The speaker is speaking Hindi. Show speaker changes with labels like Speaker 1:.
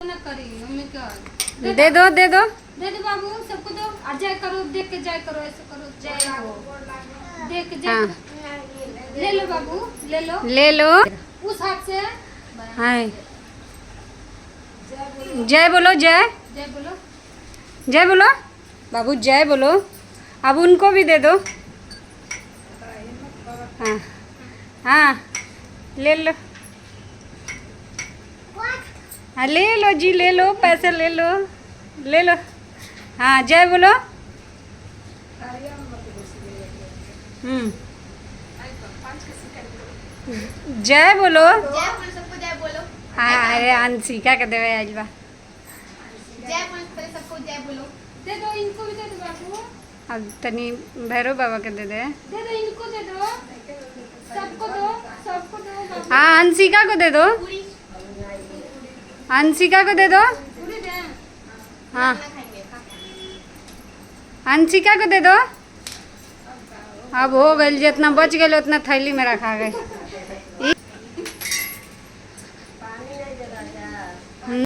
Speaker 1: ना करी मम्मी क्या
Speaker 2: दे दो
Speaker 1: दे दो बाबू, सबको दो। और जय करो, देख के जय करो, ऐसे करो जय हो, देख के जय
Speaker 2: हाँ
Speaker 1: ले लो बाबू,
Speaker 2: ले लो।
Speaker 1: उस हाथ से
Speaker 2: हाय जय बोलो, जय
Speaker 1: जय बोलो।
Speaker 2: जय बोलो बाबू, जय बोलो। अब उनको भी दे दो। हाँ हाँ ले लो। हाँ ले लो जी, ले लो, पैसे ले लो, ले लो। हाँ जय बोलो। जय बोलो।
Speaker 3: सबको जय बोलो।
Speaker 2: हाँ अरे अंशिका के देवे आज बा।
Speaker 3: जय बोलो पहले सबको जय बोलो।
Speaker 1: दे दो, इनको भी दे दो बाबू,
Speaker 2: अब तनी भैरव बाबा के दे दे।
Speaker 1: दे दो, इनको दे दो, सबको दो, सबको दो बाबू।
Speaker 2: हाँ अंशिका को दे दो,
Speaker 3: पूरी
Speaker 2: अंशिका को दे दो।
Speaker 1: पूरी दे।
Speaker 2: हाँ
Speaker 3: खाएंगे।
Speaker 2: अंशिका को दे दो। अब हो गई, जितना बच गए उतना थैली में रखा गए।